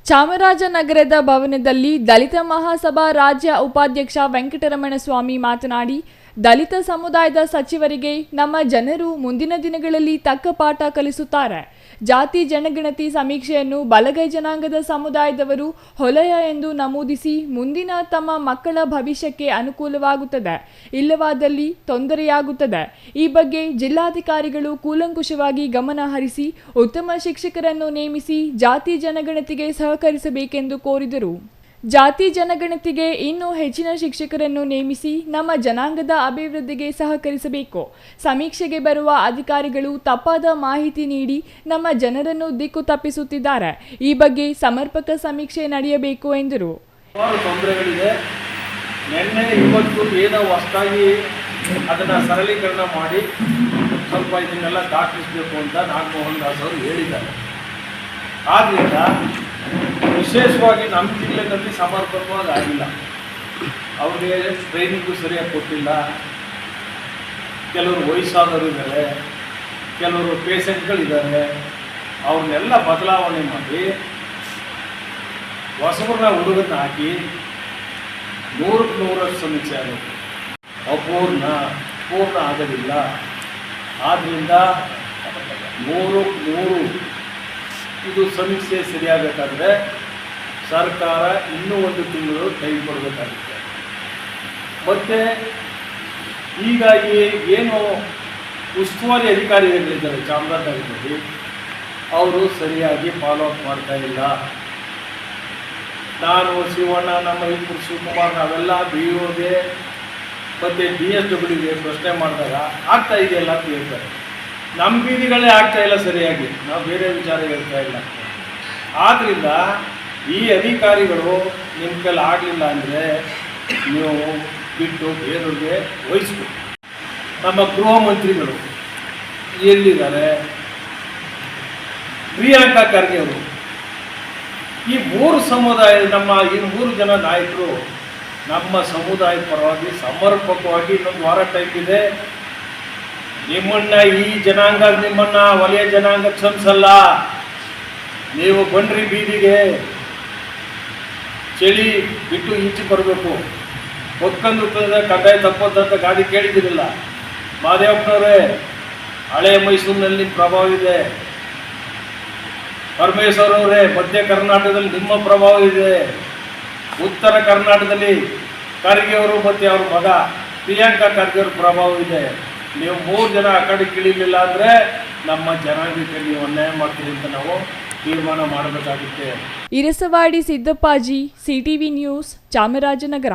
ಚಾಮರಾಜನಗರದ ಭವನದಲ್ಲಿ ದಲಿತ ಮಹಾಸಭಾ ರಾಜ್ಯ ಉಪಾಧ್ಯಕ್ಷ ವೆಂಕಟರಮಣ ಸ್ವಾಮಿ ಮಾತನಾಡಿ, ದಲಿತ ಸಮುದಾಯದ ಸಚಿವರಿಗೆ ನಮ್ಮ ಜನರು ಮುಂದಿನ ದಿನಗಳಲ್ಲಿ ತಕ್ಕ ಪಾಠ ಕಲಿಸುತ್ತಾರೆ. ಜಾತಿ ಜನಗಣತಿ ಸಮೀಕ್ಷೆಯನ್ನು ಬಲಗೈ ಜನಾಂಗದ ಸಮುದಾಯದವರು ಹೊಲೆಯ ಎಂದು ನಮೂದಿಸಿ ಮುಂದಿನ ತಮ್ಮ ಮಕ್ಕಳ ಭವಿಷ್ಯಕ್ಕೆ ಅನುಕೂಲವಾಗುತ್ತದೆ, ಇಲ್ಲವಾದಲ್ಲಿ ತೊಂದರೆಯಾಗುತ್ತದೆ. ಈ ಬಗ್ಗೆ ಜಿಲ್ಲಾಧಿಕಾರಿಗಳು ಕೂಲಂಕುಷವಾಗಿ ಗಮನ ಹರಿಸಿ ಉತ್ತಮ ಶಿಕ್ಷಕರನ್ನು ನೇಮಿಸಿ ಜಾತಿ ಜನಗಣತಿಗೆ ಸಹಕರಿಸಬೇಕೆಂದು ಕೋರಿದರು. ಜಾತಿ ಜನಗಣತಿಗೆ ಇನ್ನೂ ಹೆಚ್ಚಿನ ಶಿಕ್ಷಕರನ್ನು ನೇಮಿಸಿ ನಮ್ಮ ಜನಾಂಗದ ಅಭಿವೃದ್ಧಿಗೆ ಸಹಕರಿಸಬೇಕು. ಸಮೀಕ್ಷೆಗೆ ಬರುವ ಅಧಿಕಾರಿಗಳು ತಪ್ಪಾದ ಮಾಹಿತಿ ನೀಡಿ ನಮ್ಮ ಜನರನ್ನು ದಿಕ್ಕು ತಪ್ಪಿಸುತ್ತಿದ್ದಾರೆ. ಈ ಬಗ್ಗೆ ಸಮರ್ಪಕ ಸಮೀಕ್ಷೆ ನಡೆಯಬೇಕು ಎಂದರು. ತೊಂದರೆಗಳಿದೆ. ನಿನ್ನೆ ಇವತ್ತು ಏನೋ ಹೊಸದಾಗಿ ಅದನ್ನು ಸರಳೀಕರಣ ಮಾಡಿ ಸ್ವಲ್ಪ ಇದನ್ನೆಲ್ಲ ದಾಖಲಿಸಬೇಕು ಅಂತ ನಾಗಮೋಹನ್ ದಾಸ್ ಅವರು ಹೇಳಿದ್ದಾರೆ. ಆದ್ದರಿಂದ ವಿಶೇಷವಾಗಿ ನಮ್ಮ ಜಿಲ್ಲೆಯಲ್ಲಿ ಸಮರ್ಪಕವಾಗಿ ಆಗಿಲ್ಲ. ಅವ್ರಿಗೆ ಟ್ರೈನಿಂಗು ಸರಿಯಾಗಿ ಕೊಟ್ಟಿಲ್ಲ. ಕೆಲವರು ವಯಸ್ಸಾದವರು ಇದ್ದಾರೆ, ಕೆಲವರು ಪೇಷೆಂಟ್ಗಳಿದ್ದಾರೆ. ಅವ್ರನ್ನೆಲ್ಲ ಬದಲಾವಣೆ ಮಾಡಿ ಹೊಸಬ್ರನ್ನ ಹುಡುಗರನ್ನ ಹಾಕಿ 100ಕ್ಕೆ 100 ಸಮೀಕ್ಷೆ ಆಗುತ್ತೆ. ಪೂರ್ಣ ಆಗೋದಿಲ್ಲ. ಆದ್ದರಿಂದ 100ಕ್ಕೆ 100 ಇದು ಸಮೀಕ್ಷೆ ಸರಿಯಾಗಬೇಕಾದ್ರೆ ಸರ್ಕಾರ ಇನ್ನೂ 1 ತಿಂಗಳು ಟೈಮ್ ಕೊಡಬೇಕಾಗುತ್ತೆ. ಮತ್ತು ಹೀಗಾಗಿ ಏನು ಉಸ್ತುವಾರಿ ಅಧಿಕಾರಿಗಳಿದ್ದಾರೆ ಚಾಮರಾಜನಗರದಲ್ಲಿ, ಅವರು ಸರಿಯಾಗಿ ಫಾಲೋಅಪ್ ಮಾಡ್ತಾ ಇಲ್ಲ. ನಾನು ಶಿವಣ್ಣ, ನಮ್ಮ ಇಬ್ಬರು ಶಿವಕುಮಾರ್, ನಾವೆಲ್ಲ BOಗೆ ಮತ್ತು DSWಗೆ ಪ್ರಶ್ನೆ ಮಾಡಿದಾಗ ಆಗ್ತಾ ಇದೆಯಲ್ಲ ಅಂತ ಹೇಳ್ತಾರೆ. ನಮ್ಮ ಬೀದಿಗಳೇ ಆಗ್ತಾ ಇಲ್ಲ ಸರಿಯಾಗಿ, ನಾವು ಬೇರೆ ವಿಚಾರ ಹೇಳ್ತಾ ಇಲ್ಲ. ಆದ್ದರಿಂದ ಈ ಅಧಿಕಾರಿಗಳು ನಿಮ್ಮ ಕೈಲಿ ಆಗಲಿಲ್ಲ ಅಂದರೆ ನೀವು ಬಿಟ್ಟು ಬೇರೆಯವ್ರಿಗೆ ವಹಿಸ್ಬೇಕು. ನಮ್ಮ ಗೃಹ ಮಂತ್ರಿಗಳು ಎಲ್ಲಿದ್ದಾರೆ? ಪ್ರಿಯಾಂಕಾ ಖರ್ಗೆ ಅವರು. ಈ 3 ಸಮುದಾಯ, ನಮ್ಮ ಈ 3 ಜನ ನಾಯಕರು ನಮ್ಮ ಸಮುದಾಯದ ಪರವಾಗಿ ಸಮರ್ಪಕವಾಗಿ ಇನ್ನೊಂದು ವಾರ ಟೈಮ್ ಇದೆ. ನಿಮ್ಮನ್ನ ಈ ಜನಾಂಗ, ನಿಮ್ಮನ್ನ ವಲಯ ಜನಾಂಗ ಕ್ಷಮಿಸಲ್ಲ. ನೀವು ಬನ್ರಿ ಬೀದಿಗೆ, ಚಳಿ ಬಿಟ್ಟು ಈಚೆ ಬರಬೇಕು. ಒಕ್ಕಂದು ಕಡ್ಡಾಯ ತಪ್ಪದಂತ ಗಾಡಿ ಕೇಳಿದಿರಲಿಲ್ಲ. ಮಾದೇವಪ್ಪನವರೇ, ಹಳೆಯ ಮೈಸೂರಿನಲ್ಲಿ ಪ್ರಭಾವ ಇದೆ. ಪರಮೇಶ್ವರ್ ಅವರೇ, ಮಧ್ಯ ಕರ್ನಾಟಕದಲ್ಲಿ ನಿಮ್ಮ ಪ್ರಭಾವ ಇದೆ. ಉತ್ತರ ಕರ್ನಾಟಕದಲ್ಲಿ ಖರ್ಗೆ ಅವರು ಮತ್ತು ಅವ್ರ ಮಗ ಪ್ರಿಯಾಂಕಾ ಖರ್ಗೆ ಅವ್ರ ಪ್ರಭಾವ ಇದೆ. ನೀವು 3 ಜನ ಆ ಕಡೆ ಇಳಿಲಿಲ್ಲ ಅಂದರೆ ನಮ್ಮ ಜನಾಂಗಕ್ಕೆ ನೀವು ಅನ್ಯಾಯ ಮಾಡ್ತೀರಿ ಅಂತ ನಾವು ತೀರ್ಮಾನ ಮಾಡಬೇಕಾಗುತ್ತೆ. Irasavadi Siddappaji, CTV news, Chamarajanagar.